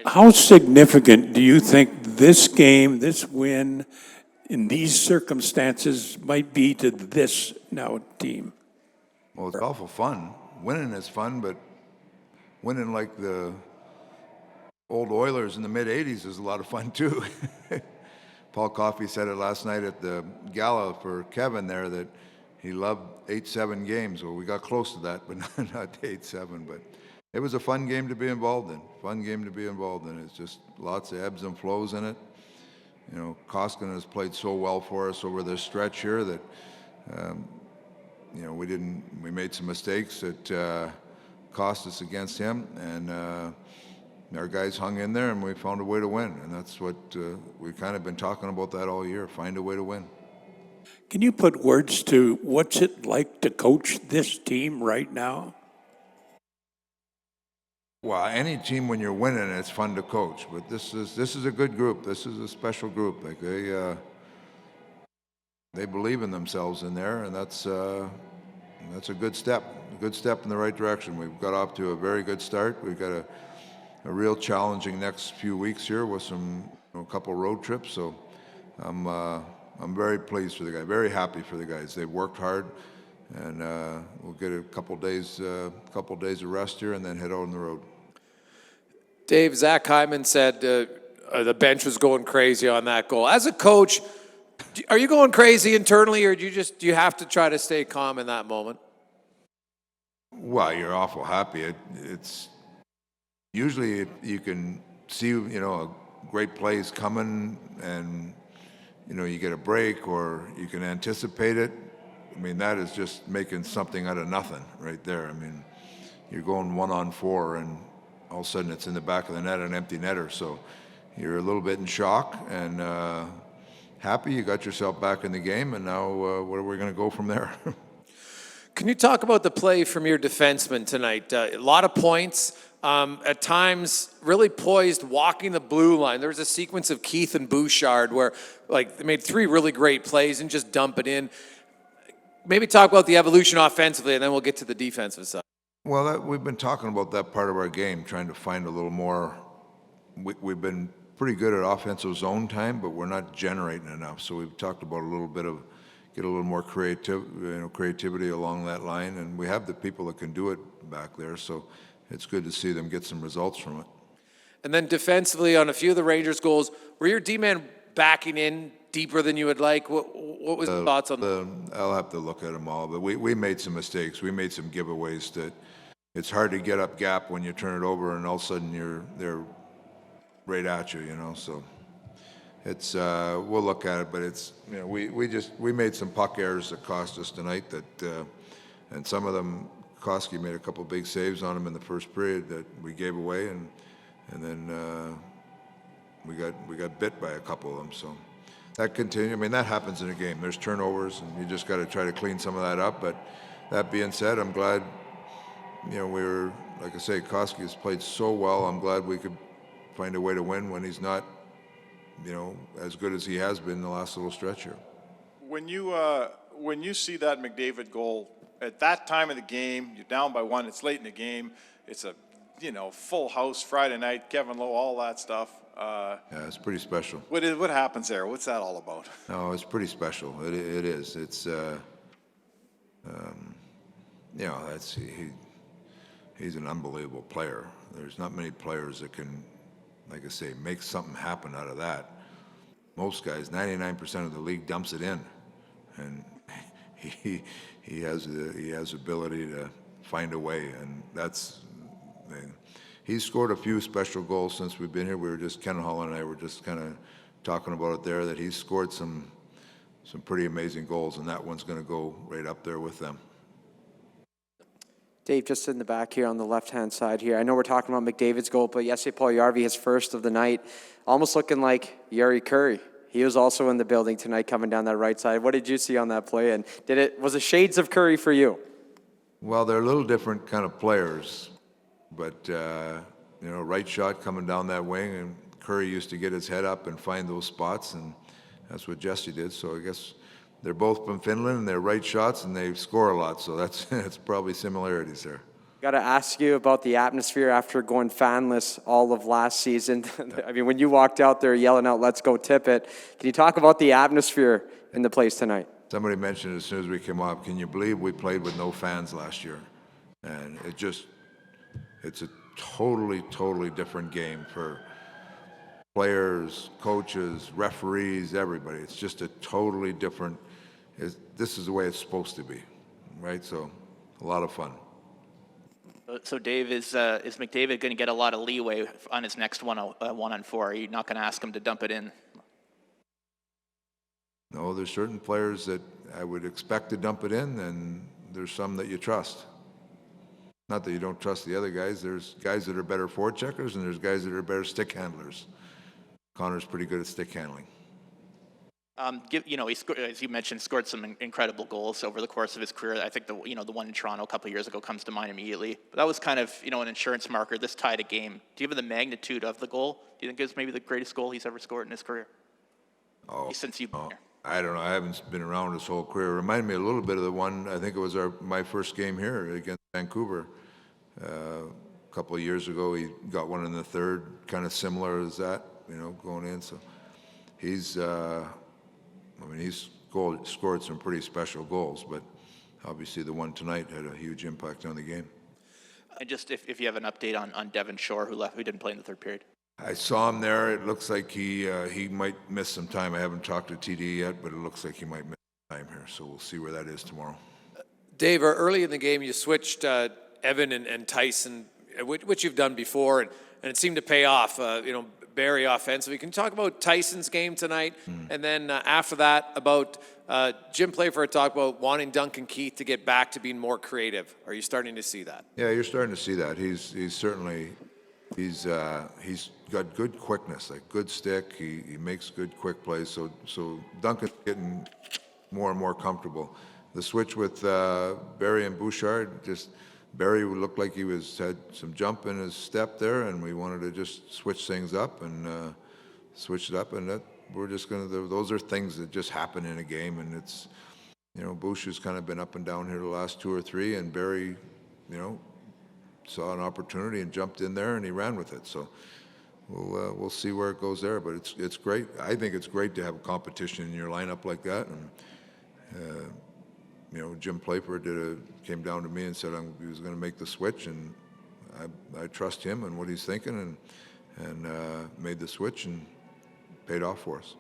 How significant do you think this game, this win, in these circumstances might be to this now team? Well, it's awful fun. Winning is fun, but winning like the old Oilers in the mid-'80s is a lot of fun too. Paul Coffey said it last night at the gala for Kevin there that he loved 8-7 games. Well, we got close to that, but not 8-7. But it was a fun game to be involved in. Fun game to be involved in. It's just lots of ebbs and flows in it. You know, Koskinen has played so well for us over this stretch here that, you know, we made some mistakes that cost us against him, and our guys hung in there and we found a way to win. And that's what we've kind of been talking about that all year, find a way to win. Can you put words to what's it like to coach this team right now? Well, any team when you're winning, it's fun to coach. But this is a good group. This is a special group. Like they believe in themselves in there, and that's a good step. A good step in the right direction. We've got off to a very good start. We've got a real challenging next few weeks here with a couple road trips. So I'm very pleased for the guys. Very happy for the guys. They've worked hard. And we'll get a couple days of rest here, and then head out on the road. Dave, Zach Hyman said the bench was going crazy on that goal. As a coach, are you going crazy internally, or do you have to try to stay calm in that moment? Well, you're awful happy. It's usually you can see a great plays coming, and you get a break, or you can anticipate it. I mean, that is just making something out of nothing right there. I mean, you're going 1-on-4, and all of a sudden it's in the back of the net, an empty netter. So you're a little bit in shock and happy you got yourself back in the game, and now where are we going to go from there? Can you talk about the play from your defenseman tonight? A lot of points, at times really poised, walking the blue line. There was a sequence of Keith and Bouchard where they made 3 really great plays and just dump it in. Maybe talk about the evolution offensively, and then we'll get to the defensive side. Well, we've been talking about that part of our game, trying to find a little more. We've been pretty good at offensive zone time, but we're not generating enough. So we've talked about a little bit of get a little more creativity along that line, and we have the people that can do it back there. So it's good to see them get some results from it. And then defensively, on a few of the Rangers goals, were your D-men backing in deeper than you would like? What was the thoughts on that? I'll have to look at them all, but we made some mistakes. We made some giveaways that it's hard to get up gap when you turn it over, and all of a sudden they're right at you, So it's we'll look at it, but it's we made some puck errors that cost us tonight. And some of them, Koski made a couple big saves on them in the first period that we gave away, and then we got bit by a couple of them. So that continues. I mean, that happens in a game. There's turnovers, and you just got to try to clean some of that up. But that being said, I'm glad, like I say, Koski has played so well. I'm glad we could find a way to win when he's not, as good as he has been the last little stretch here. When you see that McDavid goal, at that time of the game, you're down by 1, it's late in the game, it's a, full house Friday night, Kevin Lowe, all that stuff. Yeah, it's pretty special. What happens there? What's that all about? No, it's pretty special. It is. It's, he's an unbelievable player. There's not many players that can, like I say, make something happen out of that. Most guys, 99% of the league dumps it in, and he has the ability to find a way, and that's. He's scored a few special goals since we've been here. Ken Holland and I were just kind of talking about it there, that he's scored some pretty amazing goals, and that one's going to go right up there with them. Dave, just in the back here on the left-hand side here. I know we're talking about McDavid's goal, but Jesse Puljujarvi, his first of the night, almost looking like Jari Kurri. He was also in the building tonight coming down that right side. What did you see on that play? And was it shades of Kurri for you? Well, they're a little different kind of players. But, right shot coming down that wing, and Kurri used to get his head up and find those spots, and that's what Jesse did. So I guess they're both from Finland, and they're right shots, and they score a lot. So that's probably similarities there. Got to ask you about the atmosphere after going fanless all of last season. I mean, when you walked out there yelling out, "Let's go Tippett," can you talk about the atmosphere in the place tonight? Somebody mentioned as soon as we came up, can you believe we played with no fans last year? And it's a totally different game for players, coaches, referees, everybody. It's just a totally different, this is the way it's supposed to be, right? So a lot of fun. So Dave, is McDavid going to get a lot of leeway on his next one-on-4? Are you not going to ask him to dump it in? No, there's certain players that I would expect to dump it in, and there's some that you trust. Not that you don't trust the other guys. There's guys that are better forecheckers, and there's guys that are better stick handlers. Connor's pretty good at stick handling. He scored, as you mentioned, scored some incredible goals over the course of his career. I think the one in Toronto a couple of years ago comes to mind immediately. But that was kind of an insurance marker. This tied a game. Do you have the magnitude of the goal? Do you think it was maybe the greatest goal he's ever scored in his career? Since you've been here. I don't know. I haven't been around his whole career. It reminded me a little bit of the one. I think it was my first game here against Vancouver. A couple of years ago, he got one in the third, kind of similar as that. Going in. So he's scored some pretty special goals, but obviously the one tonight had a huge impact on the game. And just if you have an update on Devon Shore, who didn't play in the third period. I saw him there. It looks like he might miss some time. I haven't talked to TD yet, but it looks like he might miss some time here. So we'll see where that is tomorrow. Dave, early in the game, you switched Evan and Tyson, which you've done before, and it seemed to pay off. Barry offensively. Can you talk about Tyson's game tonight? And then after that, about Jim Playfair talked about wanting Duncan Keith to get back to being more creative. Are you starting to see that? Yeah, you're starting to see that. He's certainly he's got good quickness, like good stick. He makes good quick plays. So Duncan's getting more and more comfortable. The switch with Barry and Bouchard, Barry looked like he had some jump in his step there, and we wanted to just switch things up and switch it up, and we're just going to. Those are things that just happen in a game, and it's Bouch has kind of been up and down here the last 2 or 3, and Barry, saw an opportunity and jumped in there and he ran with it. So we'll see where it goes there, but it's great. I think it's great to have a competition in your lineup like that, and. Jim Playfair came down to me and said he was going to make the switch, and I trust him and what he's thinking, and made the switch and paid off for us.